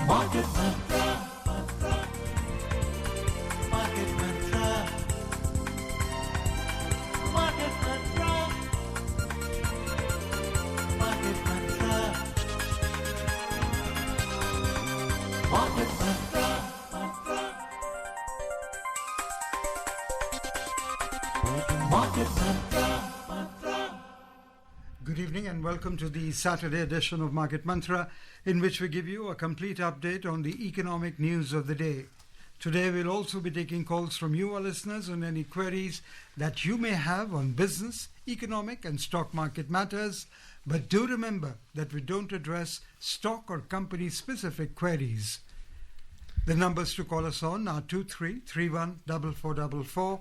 Market Mantra, Market Mantra, Market Mantra, Market Mantra, Market Mantra, Market Mantra. Good evening and welcome to the Saturday edition of Market Mantra, in which we give you a complete update on the economic news of the day. Today we'll also be taking calls from you, our listeners, on any queries that you may have on business, economic and stock market matters. But do remember that we don't address stock or company specific queries. The numbers to call us on are 23314444,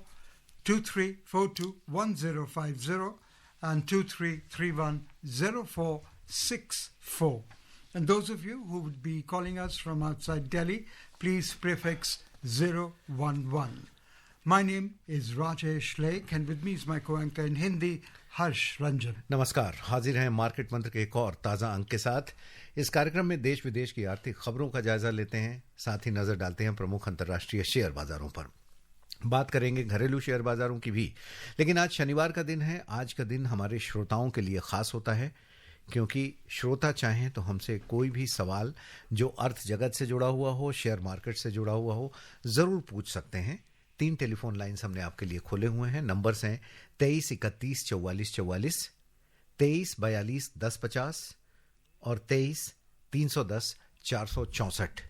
23421050 and 23310464. And those of you who would be calling us from outside Delhi, please prefix 011. My name is Rajesh Lake and with me is my co-anchor in Hindi, Harsh Ranjan. नमस्कार, हाजिर हैं market मंत्र के एक और ताज़ा अंक के साथ। इस कार्यक्रम में देश विदेश की आर्थिक खबरों का जायजा लेते हैं, साथ ही नजर डालते हैं प्रमुख अंतर्राष्ट्रीय शेयर बाजारों पर। बात करेंगे घरेलू शेयर बाजारों की भी, लेकिन आज शनिवार का दिन है। आज का दिन हमारे श्रोताओं के लिए खास होता है, क्योंकि श्रोता चाहें तो हमसे कोई भी सवाल जो अर्थ जगत से जुड़ा हुआ हो, शेयर मार्केट से जुड़ा हुआ हो, ज़रूर पूछ सकते हैं। 3 टेलीफोन लाइन्स हमने आपके लिए खोले हुए हैं। नंबर्स हैं 23 31 44 44, 23 42 10 50 और 23 310 464।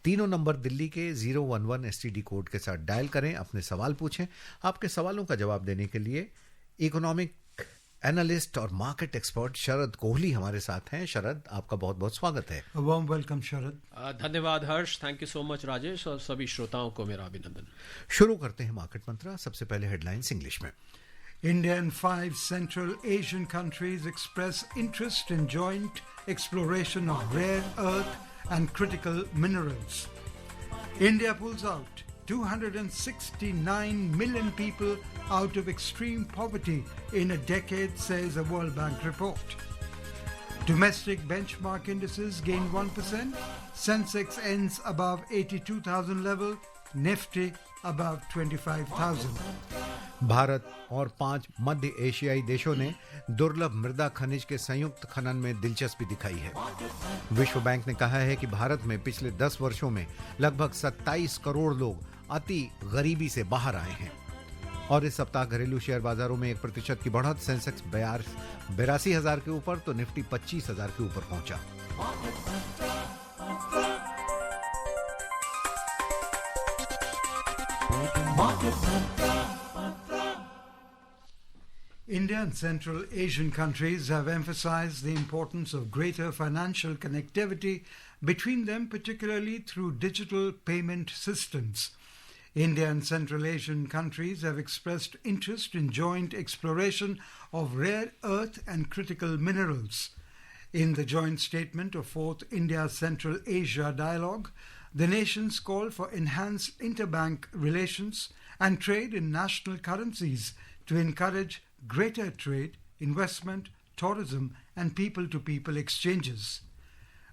तीनों नंबर दिल्ली के 011 एसटीडी कोड के साथ डायल करें, अपने सवाल पूछें। आपके सवालों का जवाब देने के लिए इकोनॉमिक एनालिस्ट और मार्केट एक्सपर्ट शरद कोहली हमारे साथ हैं। शरद, आपका बहुत बहुत स्वागत है। Warm welcome Sharad. धन्यवाद Harsh, thank you so much Rajesh, और सभी श्रोताओं को मेरा अभिनंदन। शुरू करते हैं मार्केट मंत्रा। सबसे पहले हेडलाइंस इंग्लिश में। India and 5 Central Asian countries express interest in joint exploration of rare earth and critical minerals. India pulls out 269 million people out of extreme poverty in a decade, says a World Bank report. Domestic benchmark indices gain 1%. Sensex ends above 82,000 level. Nifty above 25,000. Bharat और 5 मध्य एशियाई देशों ने दुर्लभ मृदा खनिज के संयुक्त खनन में दिलचस्पी दिखाई है। विश्व बैंक ने कहा है कि भारत में पिछले 10 वर्षों में लगभग 27 करोड़ लोग अति गरीबी से बाहर आए हैं। और इस सप्ताह घरेलू शेयर बाजारों में 1% की बढ़त। सेंसेक्स 82,000 के ऊपर तो निफ्टी 25,000 के ऊपर पहुंचा। India and Central Asian countries have emphasized the importance of greater financial connectivity between them, particularly through digital payment systems. India and Central Asian countries have expressed interest in joint exploration of rare earth and critical minerals. In the joint statement of 4th India-Central Asia Dialogue, the nations call for enhanced interbank relations and trade in national currencies to encourage greater trade, investment, tourism, and people-to-people exchanges.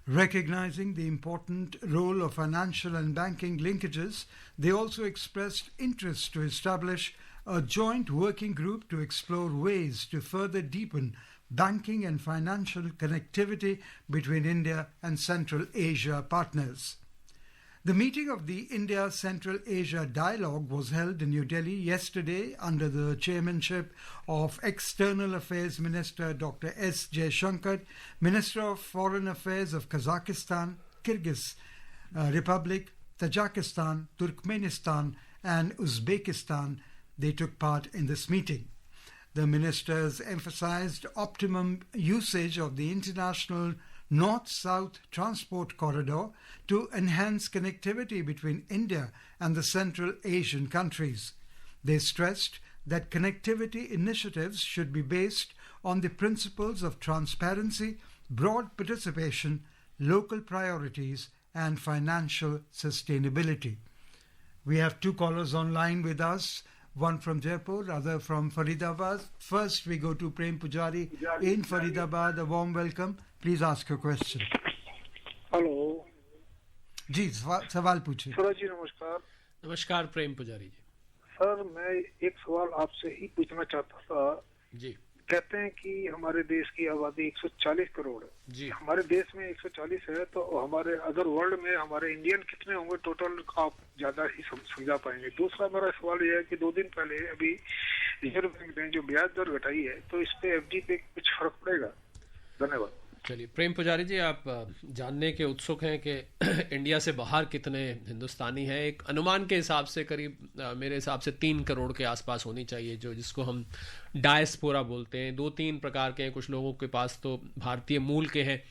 Recognizing the important role of financial and banking linkages, they also expressed interest to establish a joint working group to explore ways to further deepen banking and financial connectivity between India and Central Asia partners. The meeting of the India-Central Asia Dialogue was held in New Delhi yesterday under the chairmanship of External Affairs Minister Dr. S. Jaishankar, Minister of Foreign Affairs of Kazakhstan, Kyrgyz Republic, Tajikistan, Turkmenistan and Uzbekistan. They took part in this meeting. The ministers emphasized optimum usage of the international North-South Transport Corridor to enhance connectivity between India and the Central Asian countries. They stressed that connectivity initiatives should be based on the principles of transparency, broad participation, local priorities, and financial sustainability. We have 2 callers online with us. one from Jaipur, other from Faridabad. First, we go to Prem Pujari in Faridabad. A warm welcome. Please ask your question. Hello जी सवाल पूछिए. सूरज जी नमस्कार. नमस्कार प्रेम पुजारी जी. Sir मैं एक सवाल आपसे ही पूछना चाहता था. जी कहते हैं कि हमारे देश की आबादी 140 करोड़ है. जी हमारे देश में 140 है तो हमारे अदर वर्ल्ड में हमारे इंडियन कितने होंगे टोटल, आप ज्यादा ही समझा पाएंगे. दूसरा मेरा सवाल यह है कि 2 दिन पहले अभी रिजर्व बैंक ने जो ब्याज दर घटाई है तो इस पे एफडी पे कुछ फर्क पड़ेगा? धन्यवाद. चलिए प्रेम पुजारी जी, आप जानने के उत्सुक हैं कि इंडिया से बाहर कितने हिंदुस्तानी हैं. एक अनुमान के हिसाब से करीब मेरे हिसाब से 3 करोड़ के आसपास होनी चाहिए, जो जिसको हम डायस्पोरा बोलते हैं. 2-3 प्रकार के हैं. कुछ लोगों के पास तो भारतीय मूल के हैं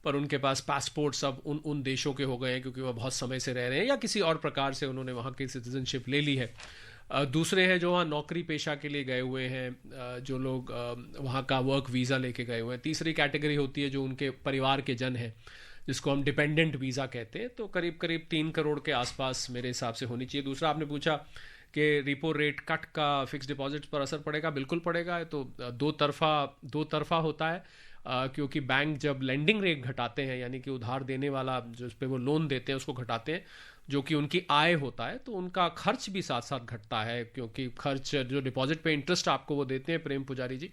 पर उनके पास पासपोर्ट सब उन देशों के हो गए हैं क्योंकि वह बहुत समय से रह रहे हैं या किसी और प्रकार से उन्होंने वहाँ की सिटीजनशिप ले ली है. दूसरे हैं जो वहाँ नौकरी पेशा के लिए गए हुए हैं, जो लोग वहाँ का वर्क वीज़ा लेके गए हुए हैं. तीसरी कैटेगरी होती है जो उनके परिवार के जन हैं, जिसको हम डिपेंडेंट वीज़ा कहते हैं. तो करीब करीब 3 करोड़ के आसपास मेरे हिसाब से होनी चाहिए. दूसरा आपने पूछा कि रिपो रेट कट का फिक्स डिपॉजिट पर असर पड़ेगा. बिल्कुल पड़ेगा. तो दो तरफा होता है, क्योंकि बैंक जब लेंडिंग रेट घटाते हैं, यानी कि उधार देने वाला जो उस पर वो लोन देते हैं उसको घटाते हैं, जो कि उनकी आय होता है, तो उनका खर्च भी साथ साथ घटता है. क्योंकि खर्च जो डिपॉजिट पे इंटरेस्ट आपको वो देते हैं प्रेम पुजारी जी,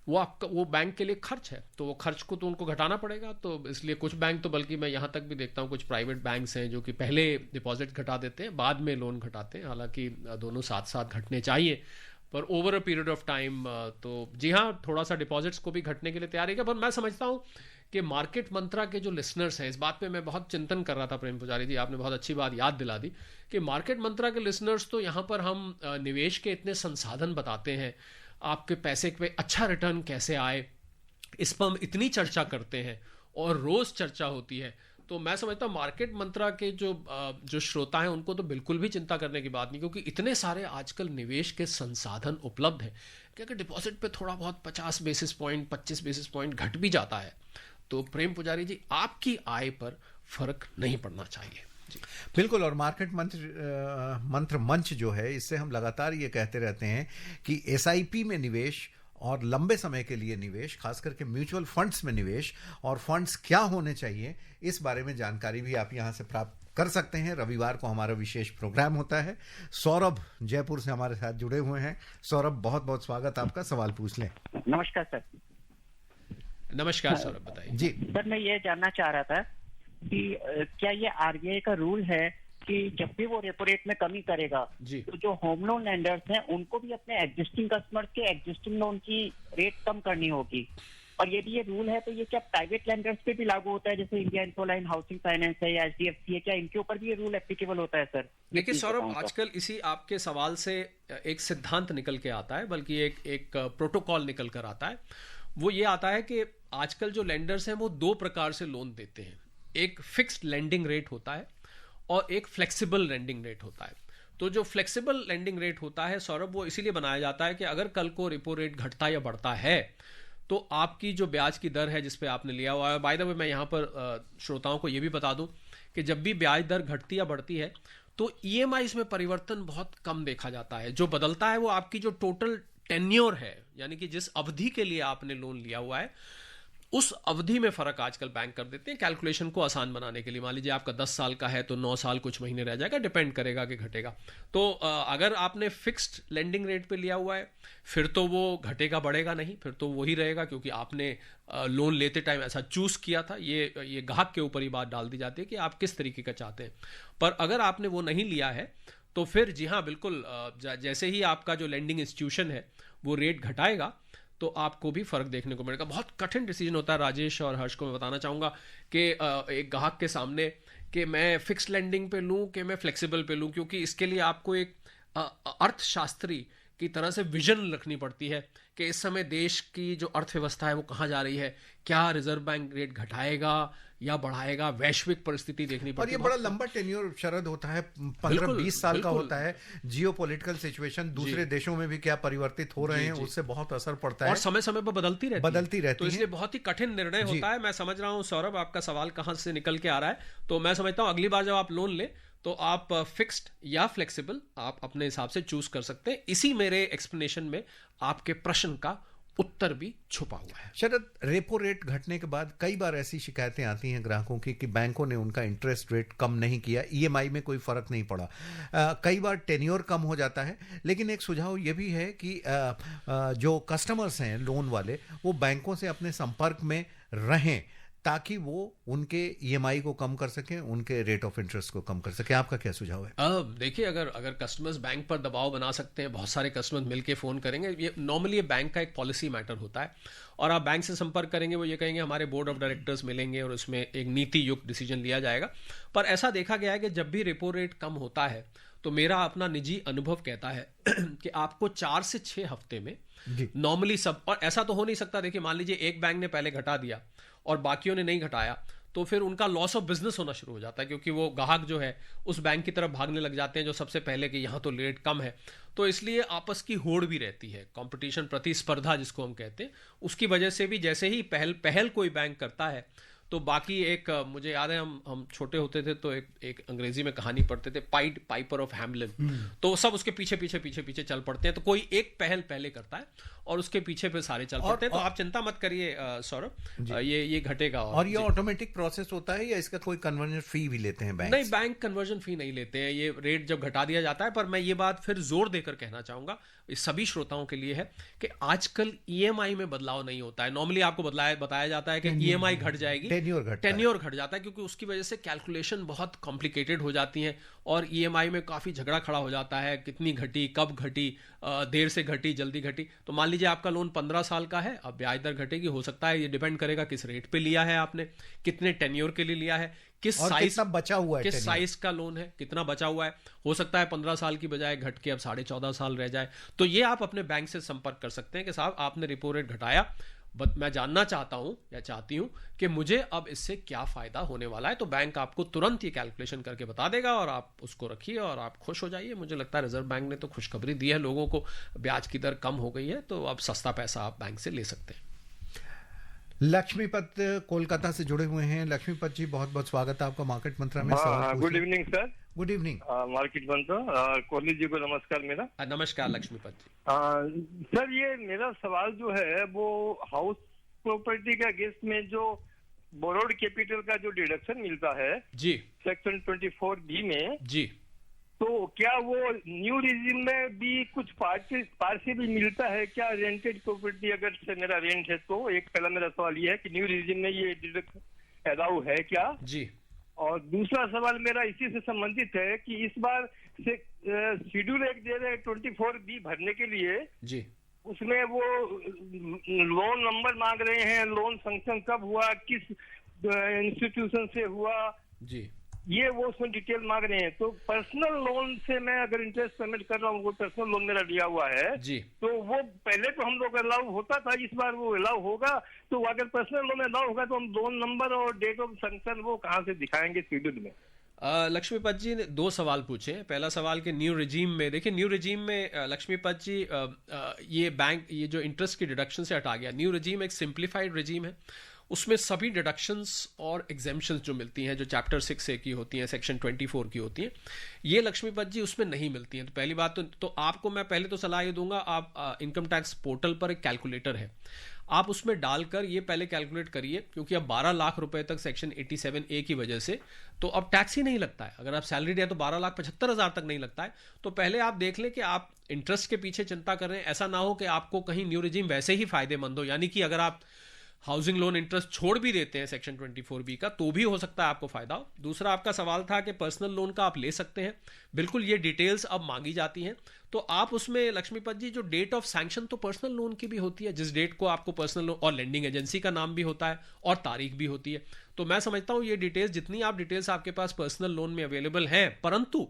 वो बैंक के लिए खर्च है, तो वो खर्च को तो उनको घटाना पड़ेगा. तो इसलिए कुछ बैंक तो, बल्कि मैं यहाँ तक भी देखता हूँ कुछ प्राइवेट बैंक्स हैं जो कि पहले डिपॉजिट घटा देते हैं, बाद में लोन घटाते हैं. हालांकि दोनों साथ साथ घटने चाहिए, पर over a period of time तो जी हाँ, थोड़ा सा डिपॉजिट्स को भी घटने के लिए तैयार है. पर मैं समझता हूँ कि मार्केट मंत्रा के जो लिसनर्स हैं, इस बात पे मैं बहुत चिंतन कर रहा था प्रेम पुजारी जी, आपने बहुत अच्छी बात याद दिला दी कि मार्केट मंत्रा के लिसनर्स तो यहाँ पर हम निवेश के इतने संसाधन बताते हैं, आपके पैसे पे अच्छा रिटर्न कैसे आए, इस पर हम इतनी चर्चा करते हैं और रोज चर्चा होती है. तो मैं समझता हूँ मार्केट मंत्रा के जो श्रोता हैं उनको तो बिल्कुल भी चिंता करने की बात नहीं, क्योंकि इतने सारे आजकल निवेश के संसाधन उपलब्ध हैं कि अगर डिपॉजिट पे थोड़ा बहुत 50 बेसिस पॉइंट 25 बेसिस पॉइंट घट भी जाता है तो प्रेम पुजारी जी आपकी आय पर फर्क नहीं पड़ना चाहिए. जी बिल्कुल. और मार्केट मंत्र मंच जो है, इससे हम लगातार ये कहते रहते हैं कि एसआईपी में निवेश और लंबे समय के लिए निवेश, खास करके म्यूचुअल फंड्स में निवेश और फंड्स क्या होने चाहिए, इस बारे में जानकारी भी आप यहां से प्राप्त कर सकते हैं. रविवार को हमारा विशेष प्रोग्राम होता है. सौरभ जयपुर से हमारे साथ जुड़े हुए हैं. सौरभ, बहुत बहुत स्वागत आपका. सवाल पूछ लें. नमस्कार सर. नमस्कार सौरभ, बताइए. जी सर, मैं ये जानना चाह रहा था कि क्या ये आरबीआई का रूल है कि जब भी वो रेपो रेट में कमी करेगा जी. तो जो होम लोन लेंडर्स हैं उनको भी अपने एग्जिस्टिंग कस्टमर्स के एग्जिस्टिंग लोन की रेट कम करनी होगी? और यदि ये रूल है तो ये क्या प्राइवेट लेंडर्स पे भी लागू होता है, जैसे इंडिया इंफोलाइन हाउसिंग फाइनेंस है या एचडीएफसी है, क्या इनके ऊपर भी ये रूल एप्लीकेबल होता है सर? देखिए सौरभ, आजकल इसी आपके सवाल से एक सिद्धांत निकल के आता है, बल्कि एक प्रोटोकॉल निकल कर आता है. वो ये आता है कि आजकल जो लेंडर्स हैं वो 2 प्रकार से लोन देते हैं. एक फिक्स्ड लेंडिंग रेट होता है और एक फ्लेक्सिबल लेंडिंग रेट होता है. तो जो फ्लेक्सिबल लेंडिंग रेट होता है सौरभ, वो इसीलिए बनाया जाता है कि अगर कल को रिपो रेट घटता या बढ़ता है तो आपकी जो ब्याज की दर है जिस पे आपने लिया हुआ है, बाय द वे मैं यहाँ पर श्रोताओं को ये भी बता दूं कि जब भी ब्याज दर घटती या बढ़ती है तो ईएमआईज में परिवर्तन बहुत कम देखा जाता है. जो बदलता है वो आपकी जो टोटल टेन्योर है, यानी कि जिस अवधि के लिए आपने लोन लिया हुआ है उस अवधि में फर्क आजकल बैंक कर देते हैं कैलकुलेशन को आसान बनाने के लिए. मान लीजिए आपका 10 साल का है तो 9 साल कुछ महीने रह जाएगा, डिपेंड करेगा कि घटेगा. तो अगर आपने फिक्स्ड लेंडिंग रेट पे लिया हुआ है फिर तो वो घटेगा बढ़ेगा नहीं, फिर तो वही रहेगा, क्योंकि आपने लोन लेते टाइम ऐसा चूज किया था. ये ग्राहक के ऊपर ही बात डाल दी जाती है कि आप किस तरीके का चाहते हैं. पर अगर आपने वो नहीं लिया है तो फिर जी हाँ बिल्कुल, जैसे ही आपका जो लेंडिंग इंस्टीट्यूशन है वो रेट घटाएगा तो आपको भी फर्क देखने को मिलेगा. बहुत कठिन डिसीजन होता है राजेश और हर्ष को मैं बताना चाहूंगा कि एक ग्राहक के सामने कि मैं फिक्स लेंडिंग पे लूं कि मैं फ्लेक्सिबल पे लूं, क्योंकि इसके लिए आपको एक अर्थशास्त्री की तरह से विजन रखनी पड़ती है कि इस समय देश की जो अर्थव्यवस्था है वो कहाँ जा रही है, क्या रिजर्व बैंक रेट घटाएगा या बढ़ाएगा, वैश्विक परिस्थिति देखनी पड़ती है. और ये बड़ा लंबा टेन्योर शरद होता है, 15-20 साल का होता है. जियोपॉलिटिकल सिचुएशन दूसरे देशों में भी क्या परिवर्तित हो रहे हैं उससे बहुत असर पड़ता है और समय समय पर बदलती रहती है. तो इसलिए बहुत ही कठिन निर्णय होता है. मैं समझ रहा हूँ सौरभ आपका सवाल कहाँ से निकल के आ रहा है. तो मैं समझता हूँ अगली बार जब आप लोन लें तो आप फिक्स्ड या फ्लेक्सिबल आप अपने हिसाब से चूज कर सकते हैं। इसी मेरे एक्सप्लेनेशन में आपके प्रश्न का उत्तर भी छुपा हुआ है। शरद, रेपो रेट घटने के बाद कई बार ऐसी शिकायतें आती हैं ग्राहकों की कि बैंकों ने उनका इंटरेस्ट रेट कम नहीं किया, ईएमआई में कोई फर्क नहीं पड़ा। कई बार टेन्योर कम हो जाता है, लेकिन एक सुझाव ये भी है कि जो कस्टमर्स हैं लोन वाले, वो बैंकों से अपने संपर्क में रहें ताकि वो उनके ईएमआई को कम कर सकें, उनके रेट ऑफ इंटरेस्ट को कम कर सकें। आपका क्या सुझाव है? देखिए, अगर कस्टमर्स बैंक पर दबाव बना सकते हैं, बहुत सारे कस्टमर्स मिलके फ़ोन करेंगे, ये नॉर्मली बैंक का एक पॉलिसी मैटर होता है, और आप बैंक से संपर्क करेंगे, वो ये कहेंगे हमारे बोर्ड ऑफ डायरेक्टर्स मिलेंगे और उसमें एक नीति युक्त डिसीजन लिया जाएगा। पर ऐसा देखा गया है कि जब भी रेपो रेट कम होता है तो मेरा अपना निजी अनुभव कहता है कि आपको 4 से 6 हफ्ते में नॉर्मली सब, और ऐसा तो हो नहीं सकता, देखिए मान लीजिए एक बैंक ने पहले घटा दिया और बाकियों ने नहीं घटाया, तो फिर उनका लॉस ऑफ बिजनेस होना शुरू हो जाता है, क्योंकि वो ग्राहक जो है उस बैंक की तरफ भागने लग जाते हैं जो सबसे पहले कि यहाँ तो रेट कम है। तो इसलिए आपस की होड़ भी रहती है, कंपटीशन, प्रतिस्पर्धा जिसको हम कहते हैं, उसकी वजह से भी जैसे ही पहल कोई बैंक करता है तो बाकी एक, मुझे याद है हम छोटे होते थे तो एक अंग्रेजी में कहानी पढ़ते थे, पाइड पाइपर ऑफ हैमलिन, तो सब उसके पीछे पीछे पीछे पीछे चल पड़ते हैं। तो कोई एक पहल पहले करता है और उसके पीछे फिर सारे चल पड़ते हैं। तो आप चिंता मत करिए सौरभ, ये घटेगा। और ये ऑटोमेटिक प्रोसेस होता है या इसका कोई कन्वर्जन फी भी लेते हैं बैंक? नहीं, बैंक कन्वर्जन फी नहीं लेते हैं, ये रेट जब घटा दिया जाता है। पर मैं ये बात फिर जोर देकर कहना चाहूंगा, इस सभी श्रोताओं के लिए है कि आजकल ईएमआई में बदलाव नहीं होता है। नॉर्मली आपको बताया जाता है कि ईएमआई घट जाएगी, टेन्योर घट जाता है, क्योंकि उसकी वजह से कैलकुलेशन बहुत कॉम्प्लिकेटेड हो जाती है और ईएमआई में काफी झगड़ा खड़ा हो जाता है, कितनी घटी, कब घटी, देर से घटी, जल्दी घटी। तो मान लीजिए आपका लोन 15 साल का है, अब ब्याज दर घटेगी, हो सकता है, ये डिपेंड करेगा किस रेट पे लिया है आपने, कितने टेन्योर के लिए लिया है, किस साइज बचा हुआ है, किस साइज का लोन है, कितना बचा हुआ है। हो सकता है 15 साल की बजाय घट के अब 14.5 साल रह जाए। तो ये आप अपने बैंक से संपर्क कर सकते हैं कि साहब आपने रेपो रेट घटाया, मैं जानना चाहता हूं या चाहती हूं कि मुझे अब इससे क्या फायदा होने वाला है। तो बैंक आपको तुरंत ये कैलकुलेशन करके बता देगा और आप उसको रखिए और आप खुश हो जाइए। मुझे लगता है रिजर्व बैंक ने तो खुशखबरी दी है लोगों को, ब्याज की दर कम हो गई है, तो अब सस्ता पैसा आप बैंक से ले सकते हैं। लक्ष्मीपत कोलकाता से जुड़े हुए हैं। लक्ष्मीपत जी, बहुत बहुत स्वागत है आपका मार्केट मंत्रा में। Good evening sir. Good evening market Mantra, Kohli ji को नमस्कार मेरा। नमस्कार लक्ष्मीपत जी। सर, ये मेरा सवाल जो है वो हाउस प्रॉपर्टी का अगेंस्ट में जो बोरोड कैपिटल का जो डिडक्शन मिलता है जी, सेक्शन 24B में जी, तो क्या वो न्यू रिजिम में भी कुछ पार्ट से भी मिलता है क्या? रेंटेड प्रॉपर्टी अगर से मेरा रेंट है तो एक पहला मेरा सवाल ये है कि न्यू रिजिम में ये डिडक्शन अलाउ है क्या जी। और दूसरा सवाल मेरा इसी से संबंधित है कि इस बार से शेड्यूल 1 दे रहे 24B भरने के लिए जी, उसमें वो लोन नंबर मांग रहे हैं, लोन सैंक्शन कब हुआ, किस इंस्टीट्यूशन से हुआ जी, ये वो उसमें डिटेल मांग रहे हैं। तो पर्सनल लोन से मैं अगर इंटरेस्ट पेमेंट कर रहा हूँ, वो पर्सनल लोन मेरा लिया हुआ है जी, तो वो पहले तो हम लोग अलाउ होता था, इस बार वो अलाउ होगा। तो अगर पर्सनल लोन अलाउ होगा तो हम लोन नंबर और डेट ऑफ सैंक्शन वो कहाँ से दिखाएंगे शेड्यूल में? लक्ष्मीपत जी ने 2 सवाल पूछे। पहला सवाल कि न्यू रिजीम में, देखिए न्यू रिजीम में लक्ष्मीपत जी ये बैंक ये जो इंटरेस्ट की डिडक्शन से हटा गया। न्यू रिजीम एक सिंप्लीफाइड रिजीम है, उसमें सभी डिडक्शंस और एग्जेम्पशंस जो मिलती हैं, जो चैप्टर 6A की होती हैं, सेक्शन 24 की होती हैं, ये लक्ष्मीपत जी उसमें नहीं मिलती हैं। तो पहली बात तो आपको मैं पहले तो सलाह ये दूंगा, आप इनकम टैक्स पोर्टल पर एक कैलकुलेटर है, आप उसमें डालकर ये पहले कैलकुलेट करिए, क्योंकि अब 12 लाख रुपए तक सेक्शन 87A की वजह से तो अब टैक्स ही नहीं लगता है। अगर आप सैलरीड है तो 12,75,000 तक नहीं लगता है। तो पहले आप देख लें कि आप इंटरेस्ट के पीछे चिंता कर रहे हैं, ऐसा ना हो कि आपको कहीं न्यू रिजीम वैसे ही फायदेमंद हो, यानी कि अगर आप हाउसिंग लोन इंटरेस्ट छोड़ भी देते हैं सेक्शन 24B का तो भी हो सकता है आपको फायदा हो। दूसरा आपका सवाल था कि पर्सनल लोन का आप ले सकते हैं, बिल्कुल ये डिटेल्स अब मांगी जाती हैं। तो आप उसमें लक्ष्मीपत जी जो डेट ऑफ सैंक्शन तो पर्सनल लोन की भी होती है, जिस डेट को आपको पर्सनल लोन और लेंडिंग एजेंसी का नाम भी होता है और तारीख भी होती है। तो मैं समझता हूं ये डिटेल्स, जितनी आप डिटेल्स आपके पास पर्सनल लोन में अवेलेबल हैं, परंतु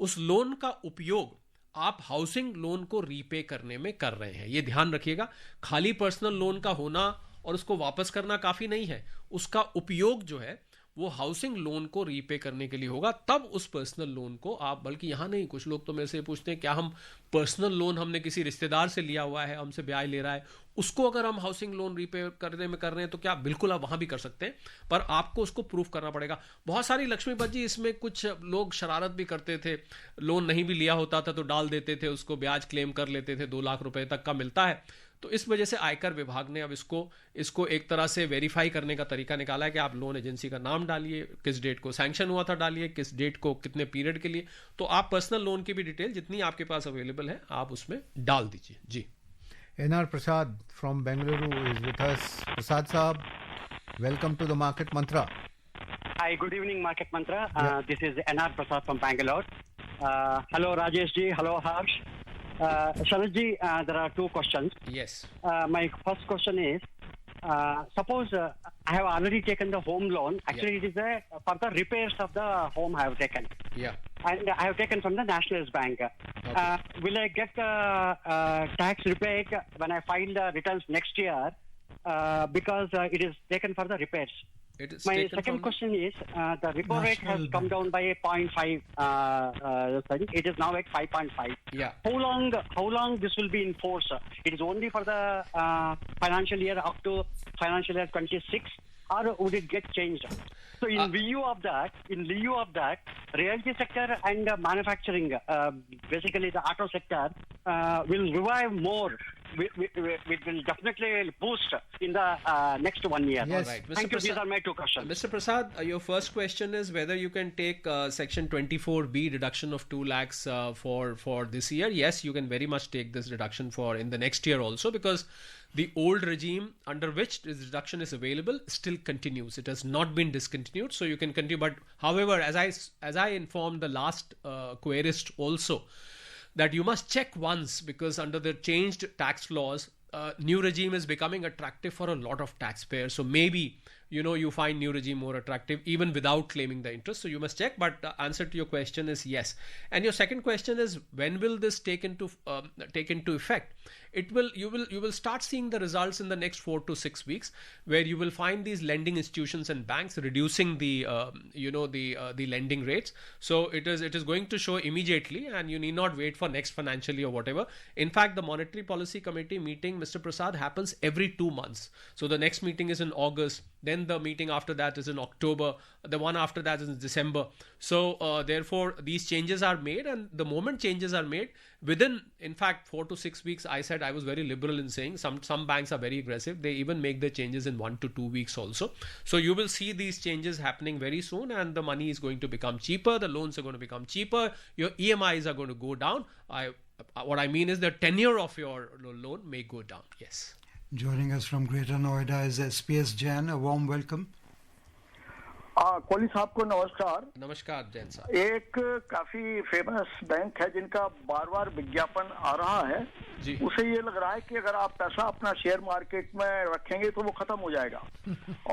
उस लोन का उपयोग आप हाउसिंग लोन को रीपे करने में कर रहे हैं, ये ध्यान रखिएगा। खाली पर्सनल लोन का होना और उसको वापस करना काफी नहीं है, उसका उपयोग जो है वो हाउसिंग लोन को रीपे करने के लिए होगा, तब उस पर्सनल लोन को आप, बल्कि यहाँ नहीं, कुछ लोग तो मेरे से पूछते हैं क्या हम पर्सनल लोन हमने किसी रिश्तेदार से लिया हुआ है, हमसे ब्याज ले रहा है, उसको अगर हम हाउसिंग लोन रीपे करने में कर रहे हैं तो क्या, बिल्कुल आप वहाँ भी कर सकते हैं, पर आपको उसको प्रूफ करना पड़ेगा। बहुत सारी लक्ष्मीपत जी इसमें कुछ लोग शरारत भी करते थे, लोन नहीं भी लिया होता था तो डाल देते थे उसको, ब्याज क्लेम कर लेते थे, 2 लाख रुपए तक का मिलता है। तो इस वजह से आयकर विभाग ने अब इसको एक तरह से वेरीफाई करने का तरीका निकाला है कि आप लोन एजेंसी का नाम डालिए, किस डेट को सैंक्शन हुआ था डालिए, किस डेट को कितने पीरियड के लिए, तो आप पर्सनल लोन की भी डिटेल जितनी आपके पास अवेलेबल है आप उसमें डाल दीजिए। जी। NR Prasad from Bengaluru is with us. Prasad Saab, welcome to the Market Mantra. Hi, good evening, Market Mantra. This is NR Prasad from Bangalore. Hello, Rajesh ji. Hello, Harsh. Sharad ji, there are 2 questions. Yes. My first question is, suppose I have already taken the home loan. Actually, it is for the repairs of the home I have taken. Yeah. And I have taken from the Nationalist Bank. Will I get tax rebate when I file the returns next year? Because it is taken for the repairs. My second question is, the repo rate has come down by 0.5. It is now at 5.5. Yeah. How long this will be in force? It is only for the financial year up to financial year 26, or would it get changed? So in lieu of that, realty sector and manufacturing, basically the auto sector, will revive more. It will definitely boost in the next 1 year. Yes. All right. Thank you. These are my 2 questions. Mr. Prasad, your first question is whether you can take Section 24B deduction of 2 lakhs for this year. Yes, you can very much take this deduction for in the next year also, because the old regime under which this deduction is available still continues. It has not been discontinued, so you can continue. But however, as I informed the last querist also, that you must check once, because under the changed tax laws, new regime is becoming attractive for a lot of taxpayers. So maybe, you find new regime more attractive even without claiming the interest. So you must check, but the answer to your question is yes. And your second question is, when will this take into effect? You will start seeing the results in the next 4 to 6 weeks, where you will find these lending institutions and banks reducing the lending rates. So it is going to show immediately, and you need not wait for next financial year or whatever. In fact, the Monetary Policy Committee meeting, Mr. Prasad, happens every 2 months. So the next meeting is in August, then the meeting after that is in October, the one after that is in December. So therefore these changes are made, and the moment changes are made, within, in fact, 4 to 6 weeks, I said I was very liberal in saying some banks are very aggressive. They even make the changes in 1 to 2 weeks also. So you will see these changes happening very soon, and the money is going to become cheaper. The loans are going to become cheaper. Your EMIs are going to go down. What I mean is the tenure of your loan may go down. Yes. Joining us from Greater Noida is SPS Jain. A warm welcome. Kohli साहब को नमस्कार। नमस्कार जैन साहब। एक काफी famous bank है जिनका बार बार विज्ञापन आ रहा है जी। उसे ये लग रहा है कि अगर आप पैसा अपना शेयर मार्केट में रखेंगे तो वो खत्म हो जाएगा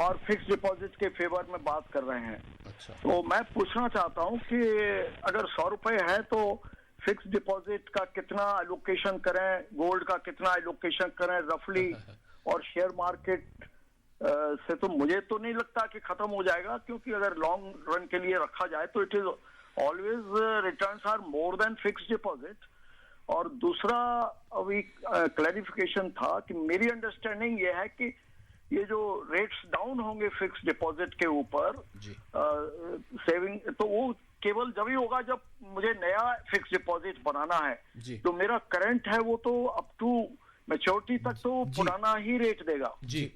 और फिक्स डिपॉजिट के फेवर में बात कर रहे हैं। अच्छा। तो मैं पूछना चाहता हूँ कि अगर 100 रुपए है तो फिक्स डिपॉजिट का कितना एलोकेशन करें, गोल्ड का कितना एलोकेशन करें रफली, और शेयर मार्केट से तो मुझे तो नहीं लगता कि खत्म हो जाएगा, क्योंकि अगर लॉन्ग रन के लिए रखा जाए तो it is always returns are more than fix deposit. और दूसरा अभी क्लैरिफिकेशन था कि मेरी अंडरस्टैंडिंग ये है कि ये जो रेट्स डाउन होंगे फिक्स डिपॉजिट के ऊपर सेविंग, तो वो केवल जब ही होगा जब मुझे नया फिक्स डिपॉजिट बनाना है। जो मेरा करंट है वो तो अप टू मैच्योरिटी तक तो पुराना ही रेट देगा। जी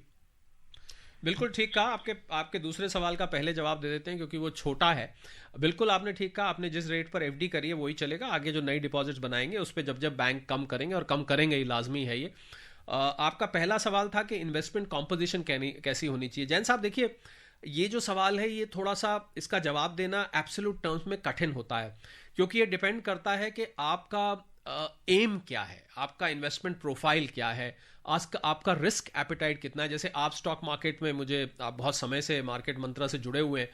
बिल्कुल ठीक कहा। आपके दूसरे सवाल का पहले जवाब दे देते हैं क्योंकि वो छोटा है। बिल्कुल आपने ठीक कहा, आपने जिस रेट पर एफडी करी है वही चलेगा। आगे जो नई डिपॉजिट्स बनाएंगे उस पर जब बैंक कम करेंगे, और कम करेंगे, ये लाजमी है। ये आपका पहला सवाल था कि इन्वेस्टमेंट कॉम्पोजिशन कैसी होनी चाहिए। जैन साहब देखिए, ये जो सवाल है ये थोड़ा सा इसका जवाब देना एब्सोल्यूट टर्म्स में कठिन होता है, क्योंकि ये डिपेंड करता है कि आपका एम क्या है, आपका इन्वेस्टमेंट प्रोफाइल क्या है, आपका रिस्क एपेटाइट कितना है। जैसे आप स्टॉक मार्केट में, आप बहुत समय से मार्केट मंत्रा से जुड़े हुए हैं,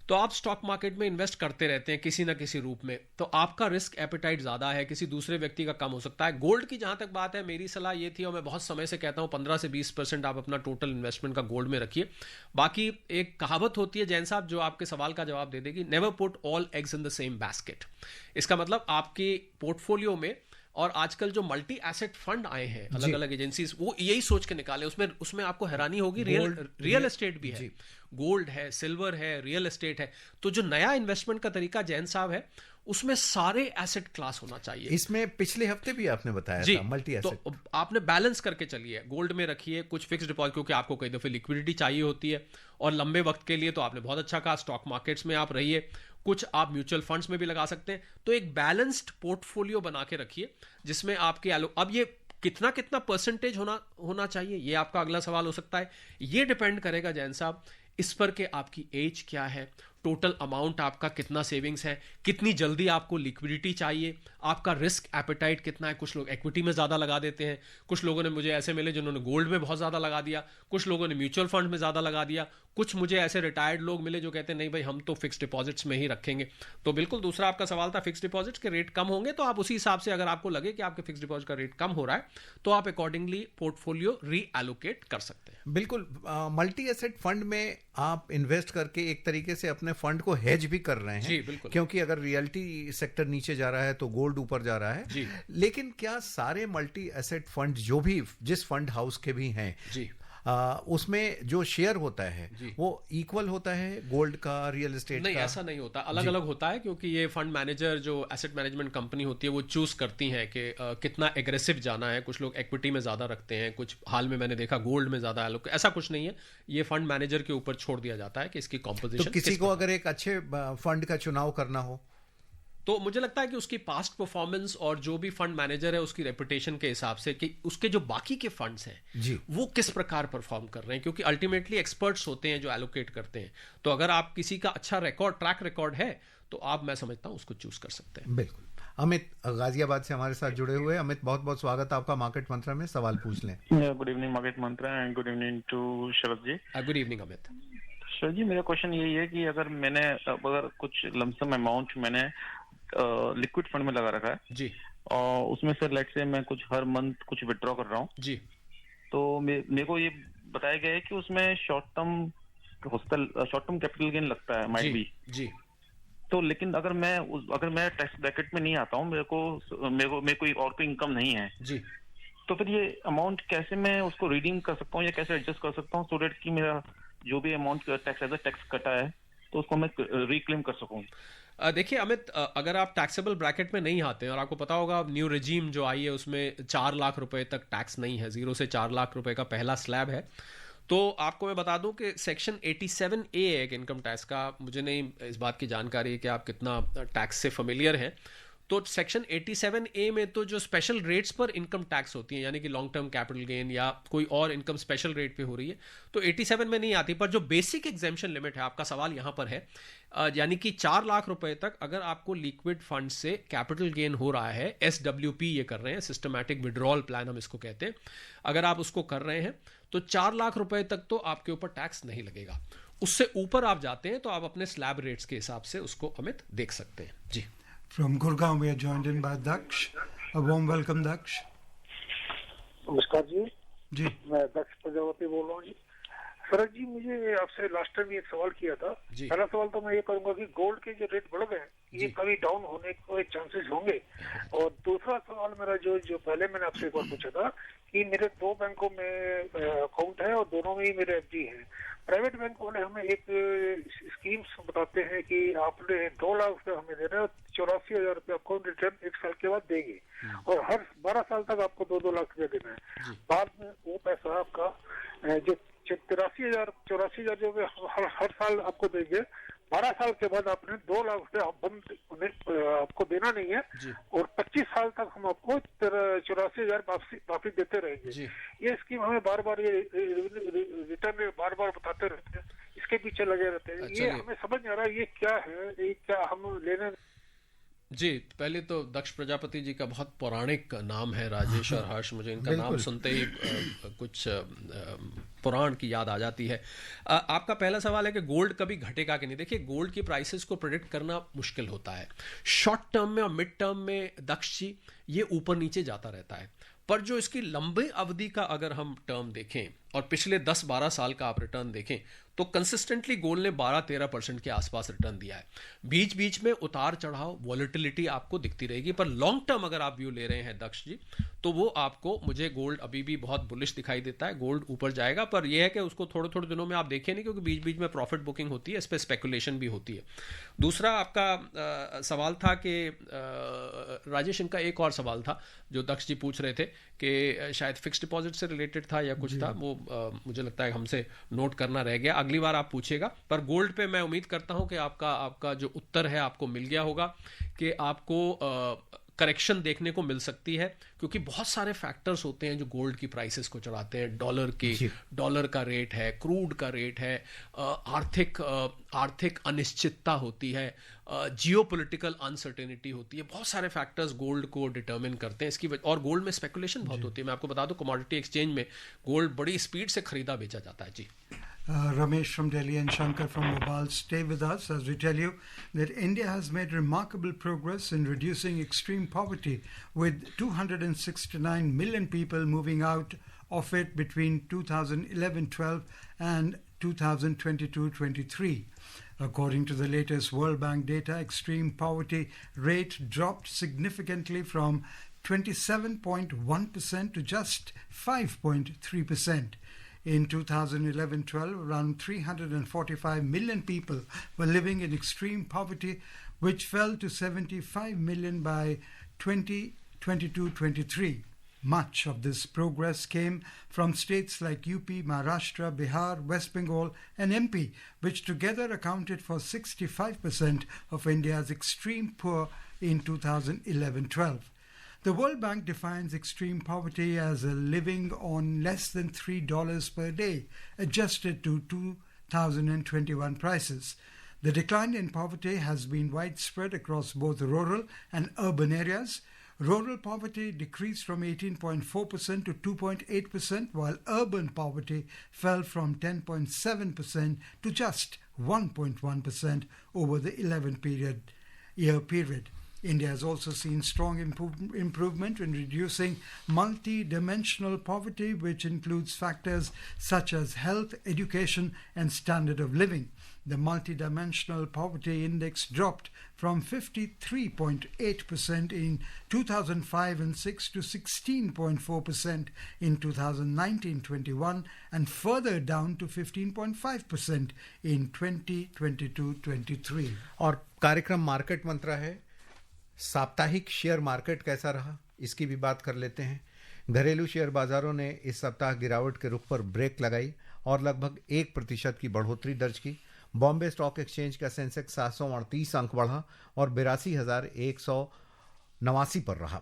तो आप स्टॉक मार्केट में इन्वेस्ट करते रहते हैं किसी ना किसी रूप में, तो आपका रिस्क एपेटाइट ज़्यादा है, किसी दूसरे व्यक्ति का कम हो सकता है। गोल्ड की जहाँ तक बात है, मेरी सलाह ये थी और मैं बहुत समय से कहता हूँ 15 से 20% आप अपना टोटल इन्वेस्टमेंट का गोल्ड में रखिए। बाकी एक कहावत होती है जैन साहब जो आपके सवाल का जवाब दे देगी, never put all eggs in the same basket. इसका मतलब आपके पोर्टफोलियो में, और आजकल जो मल्टी एसेट फंड आए हैं अलग अलग एजेंसीज, वो यही सोच के निकाले, उसमें आपको हैरानी होगी, रियल एस्टेट भी है, गोल्ड है, सिल्वर है, रियल एस्टेट है। तो जो नया इन्वेस्टमेंट का तरीका जैन साहब है, उसमें सारे एसेट क्लास होना चाहिए। इसमें पिछले हफ्ते भी आपने बताया था मल्टी एसेट, तो आपने बैलेंस करके चलिए, गोल्ड में रखिए कुछ फिक्स डिपॉजिट, क्योंकि आपको कई दफे लिक्विडिटी चाहिए होती है, और लंबे वक्त के लिए तो आपने बहुत अच्छा कहा स्टॉक मार्केट्स में आप रहिए, कुछ आप म्यूचुअल फंड्स में भी लगा सकते हैं। तो एक बैलेंस्ड पोर्टफोलियो बना के रखिए जिसमें आपके अब ये कितना कितना परसेंटेज होना चाहिए, ये आपका अगला सवाल हो सकता है। ये डिपेंड करेगा जैन साहब इस पर कि आपकी एज क्या है, टोटल अमाउंट आपका कितना सेविंग्स है, कितनी जल्दी आपको लिक्विडिटी चाहिए, आपका रिस्क एपेटाइट कितना है। कुछ लोग इक्विटी में ज़्यादा लगा देते हैं, कुछ लोगों ने मुझे ऐसे मिले जिन्होंने गोल्ड में बहुत ज़्यादा लगा दिया, कुछ लोगों ने म्यूचुअल फंड में ज़्यादा लगा दिया, कुछ मुझे ऐसे रिटायर्ड लोग मिले जो कहते हैं नहीं भाई हम तो फिक्स डिपॉजिट्स में ही रखेंगे। तो बिल्कुल दूसरा आपका सवाल था, फिक्स डिपॉजिट्स के रेट कम होंगे तो आप उसी हिसाब से, अगर आपको लगे कि आपके फिक्स डिपॉजिट का रेट कम हो रहा है तो आप अकॉर्डिंगली पोर्टफोलियो रीएलोकेट कर सकते हैं। बिल्कुल, मल्टी एसेट फंड में आप इन्वेस्ट करके एक तरीके से अपने फंड को हेज भी कर रहे हैं। जी बिल्कुल, क्योंकि अगर रियल्टी सेक्टर नीचे जा रहा है तो गोल्ड ऊपर जा रहा है जी। लेकिन क्या सारे मल्टी एसेट फंड जो भी जिस फंड हाउस के भी हैं जी, उसमें जो शेयर होता है वो इक्वल होता है गोल्ड का, रियल एस्टेट नहीं का? ऐसा नहीं होता, अलग अलग होता है, क्योंकि ये फंड मैनेजर जो एसेट मैनेजमेंट कंपनी होती है वो चूज करती हैं कि कितना एग्रेसिव जाना है। कुछ लोग इक्विटी में ज्यादा रखते हैं, कुछ हाल में मैंने देखा गोल्ड में ज्यादा, ऐसा कुछ नहीं है, ये फंड मैनेजर के ऊपर छोड़ दिया जाता है कि इसकी कॉम्पोजिशन। तो किसी को अगर एक अच्छे फंड का चुनाव करना हो तो मुझे लगता है कि उसकी पास्ट परफॉर्मेंस और जो भी फंड मैनेजर है उसकी रेपुटेशन के हिसाब से कि उसके जो बाकी के फंड्स हैं जी वो किस प्रकार परफॉर्म कर रहे हैं, क्योंकि अल्टीमेटली एक्सपर्ट्स होते हैं जो एलोकेट करते हैं। तो अगर आप किसी का अच्छा ट्रैक रिकॉर्ड है तो आप, मैं समझता हूं, उसको चूज कर सकते हैं। बिल्कुल। अमित गाजियाबाद से हमारे साथ जुड़े हुए। अमित, बहुत बहुत स्वागत आपका मार्केट मंत्रा में, सवाल पूछ लें। Good evening market Mantra and good evening to Sharad ji. Good evening Amit. Sharad ji, मेरा क्वेश्चन यही है कि अगर कुछ लमसम अमाउंट मैंने लिक्विड फंड में लगा रखा है जी, और उसमें से लेट से मैं कुछ हर मंथ कुछ विड्रॉ कर रहा हूँ जी, तो मेरे को ये बताया गया है कि उसमें शॉर्ट टर्म कैपिटल गेन लगता है, माइट बी जी। तो लेकिन अगर मैं टैक्स ब्रैकेट में नहीं आता हूँ, मेरे कोई और कोई इनकम नहीं है जी, तो फिर ये अमाउंट कैसे मैं उसको रिडीम कर सकता हूँ या कैसे एडजस्ट कर सकता हूँ सो डेट कि मेरा जो भी अमाउंट टैक्स कटा है तो उसको मैं रिक्लेम कर सकूँ? देखिए अमित, अगर आप टैक्सेबल ब्रैकेट में नहीं आते हैं, और आपको पता होगा न्यू रेजीम जो आई है उसमें 4 लाख रुपए तक टैक्स नहीं है, 0 से 4 लाख रुपए का पहला स्लैब है। तो आपको मैं बता दूं कि सेक्शन 87A है एक इनकम टैक्स का, मुझे नहीं इस बात की जानकारी है कि आप कितना टैक्स से फेमिलियर हैं। तो सेक्शन 87A में तो जो स्पेशल रेट्स पर इनकम टैक्स होती है, यानी कि लॉन्ग टर्म कैपिटल गेन या कोई और इनकम स्पेशल रेट पे हो रही है, तो 87 में नहीं आती। पर जो बेसिक एग्जेम्पशन लिमिट है, आपका सवाल यहाँ पर है, यानी कि 4 लाख रुपए तक अगर आपको लिक्विड फंड से कैपिटल गेन हो रहा है, SWP ये कर रहे हैं, सिस्टमैटिक विड्रॉल प्लान हम इसको कहते हैं, अगर आप उसको कर रहे हैं तो 4 लाख रुपए तक तो आपके ऊपर टैक्स नहीं लगेगा। उससे ऊपर आप जाते हैं तो आप अपने स्लैब रेट्स के हिसाब से उसको अमित देख सकते हैं। जी। From Gurgaon, we are joined in by Daksh. A warm welcome, Daksh. नमस्कार जी। जी, मैं दक्ष प्रजापति बोल रहा हूँ जी। शरद जी, मुझे आपसे लास्ट टाइम एक सवाल किया था। पहला सवाल तो मैं ये करूंगा कि गोल्ड के जो रेट बढ़ गए ये कभी डाउन होने के चांसेस होंगे, और दूसरा सवाल मेरा जो पहले मैंने आपसे एक बार पूछा था कि मेरे 2 बैंकों में अकाउंट है और दोनों में ही मेरे FD है। प्राइवेट बैंक वाले हमें एक स्कीम्स बताते हैं कि आपने 2 लाख रुपए हमें देना है और 84,000 रुपये आपको रिटर्न 1 साल के बाद देंगे, और हर 12 साल तक आपको 2-2 लाख रुपए देना है। बाद में वो पैसा आपका जो 84,000 जो हर साल आपको देंगे, 12 साल के बाद आपने 2 लाख रुपए आपको देना नहीं है, और 25 साल तक हम आपको 84,000 वापिस देते रहेंगे। ये स्कीम हमें बार बार ये रिटर्न बार बार बताते रहते हैं, इसके पीछे लगे रहते हैं। ये हमें समझ नहीं आ रहा है ये क्या है, ये क्या हम लेने। जी, पहले तो दक्ष प्रजापति जी का बहुत पौराणिक नाम है, राजेश और हर्ष। मुझे इनका नाम सुनते ही कुछ पुराण की याद आ जाती है। आपका पहला सवाल है कि गोल्ड कभी घटेगा कि नहीं। देखिए, गोल्ड की प्राइसेस को प्रेडिक्ट करना मुश्किल होता है। शॉर्ट टर्म में और मिड टर्म में दक्ष जी ये ऊपर नीचे जाता रहता है, पर जो इसकी लंबी अवधि का अगर हम टर्म देखें और पिछले 10-12 साल का आप रिटर्न देखें तो कंसिस्टेंटली गोल्ड ने 12-13% के आसपास रिटर्न दिया है। बीच बीच में उतार चढ़ाव, वॉलेटिलिटी आपको दिखती रहेगी, पर लॉन्ग टर्म अगर आप व्यू ले रहे हैं दक्ष जी, तो वो आपको, मुझे गोल्ड अभी भी बहुत बुलिश दिखाई देता है। गोल्ड ऊपर जाएगा, पर यह है कि उसको थोड़े थोड़े दिनों में आप देखें नहीं, क्योंकि बीच बीच में प्रॉफिट बुकिंग होती है, इस पर स्पेकुलेशन भी होती है। दूसरा आपका सवाल था कि राजेश, इनका एक और सवाल था जो दक्ष जी पूछ रहे थे कि शायद फिक्स डिपॉजिट से रिलेटेड था या कुछ था, वो मुझे लगता है हमसे नोट करना रह गया, अगली बार आप पूछिएगा। पर गोल्ड पे मैं उम्मीद करता हूं कि आपका जो उत्तर है आपको मिल गया होगा कि आपको करेक्शन देखने को मिल सकती है, क्योंकि बहुत सारे फैक्टर्स होते हैं जो गोल्ड की प्राइसेस को चढ़ाते हैं। डॉलर का रेट है, क्रूड का रेट है, आर्थिक अनिश्चितता होती है, जियोपॉलिटिकल अनसर्टेनिटी होती है। बहुत सारे फैक्टर्स गोल्ड को डिटरमिन करते हैं इसकी और गोल्ड में स्पेकुलेशन बहुत होती है। मैं आपको बता दूं, कमोडिटी एक्सचेंज में गोल्ड बड़ी स्पीड से खरीदा बेचा जाता है। जी, Ramesh from Delhi and Shankar from Mobile stay with us as we tell you that India has made remarkable progress in reducing extreme poverty, with 269 million people moving out of it between 2011-12 and 2022-23. According to the latest World Bank data, extreme poverty rate dropped significantly from 27.1% to just 5.3%. In 2011-12, around 345 million people were living in extreme poverty, which fell to 75 million by 2022-23. Much of this progress came from states like UP, Maharashtra, Bihar, West Bengal and MP, which together accounted for 65% of India's extreme poor in 2011-12. The World Bank defines extreme poverty as a living on less than $3 per day, adjusted to 2021 prices. The decline in poverty has been widespread across both rural and urban areas. Rural poverty decreased from 18.4% to 2.8%, while urban poverty fell from 10.7% to just 1.1% over the 11-year period. India has also seen strong improvement in reducing multi-dimensional poverty, which includes factors such as health, education, and standard of living. The multi-dimensional poverty index dropped from 53.8% in 2005 and 6 to 16.4% in 2019-21, and further down to 15.5% in 2022-23. और कार्यक्रम market मंत्रा है। साप्ताहिक share market कैसा रहा, इसकी भी बात कर लेते हैं। घरेलू शेयर बाजारों ने इस सप्ताह गिरावट के रुख पर ब्रेक लगाई और लगभग 1% की बढ़ोतरी दर्ज की। बॉम्बे स्टॉक एक्सचेंज का सेंसेक्स 738 अंक बढ़ा और 82,189 पर रहा।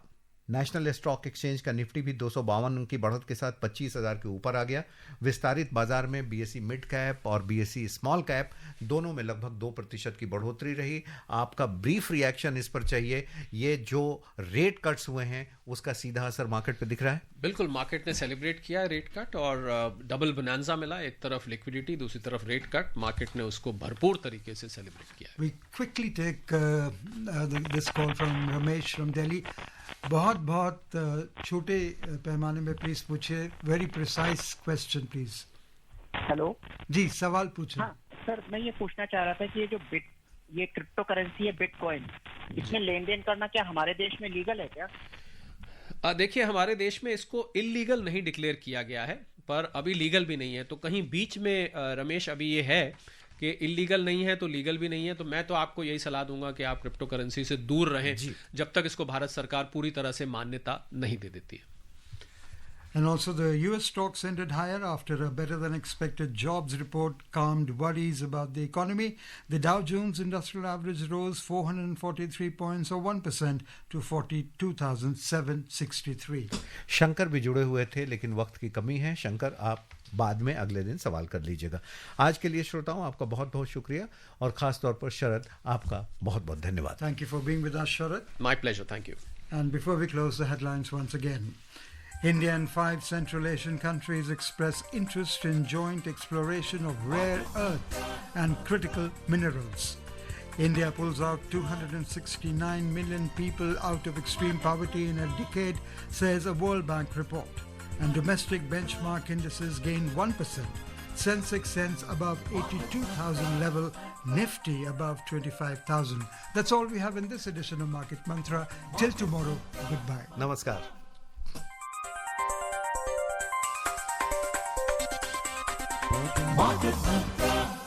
नेशनल स्टॉक एक्सचेंज का निफ्टी भी 252 अंक की बढ़त के साथ 25,000 के ऊपर आ गया। विस्तारित बाजार में बीएसई मिड कैप और बीएसई स्मॉल कैप दोनों में लगभग 2% की बढ़ोतरी रही। आपका ब्रीफ रिएक्शन इस पर चाहिए। ये जो रेट कट्स हुए हैं उसका सीधा असर मार्केट पे दिख रहा है। बिल्कुल, मार्केट ने सेलिब्रेट किया है रेट कट और डबल बोनांजा मिला, एक तरफ लिक्विडिटी, दूसरी तरफ रेट कट। मार्केट ने उसको भरपूर तरीके से सेलिब्रेट किया है। We quickly take this call from Ramesh from Delhi. बहुत छोटे पैमाने में प्लीज पूछिए, very precise question please. Hello जी, सवाल पूछिए। हाँ सर, मैं ये पूछना चाह रहा था कि ये क्रिप्टो करेंसी है बिटकॉइन, इसमें लेन देन करना क्या हमारे देश में लीगल है क्या? देखिए, हमारे देश में इसको इलीगल नहीं डिक्लेयर किया गया है, पर अभी लीगल भी नहीं है। तो कहीं बीच में रमेश अभी ये है कि इलीगल नहीं है तो लीगल भी नहीं है। तो मैं तो आपको यही सलाह दूंगा कि आप क्रिप्टो करेंसी से दूर रहें जब तक इसको भारत सरकार पूरी तरह से मान्यता नहीं दे देती है। And also the US stocks ended higher after a better than expected jobs report calmed worries about the economy. The Dow Jones Industrial Average rose 443 points or 1% to 42,763. Shankar भी जुड़े हुए थे लेकिन वक्त की कमी है। शंकर, आप बाद में अगले दिन सवाल कर लीजिएगा। आज के लिए श्रोताओं आपका बहुत बहुत शुक्रिया और खास तौर पर शरद आपका बहुत बहुत धन्यवाद। Thank you for being with us, Sharad. My pleasure, thank you. And before we close the headlines once again, India and 5 Central Asian countries express interest in joint exploration of rare earth and critical minerals. India pulls out 269 million people out of extreme poverty in a decade, says a World Bank report. And domestic benchmark indices gain 1%. Sensex ends above 82,000 level, Nifty above 25,000. That's all we have in this edition of Market Mantra. Till tomorrow, goodbye. नमस्कार. Market Mantra.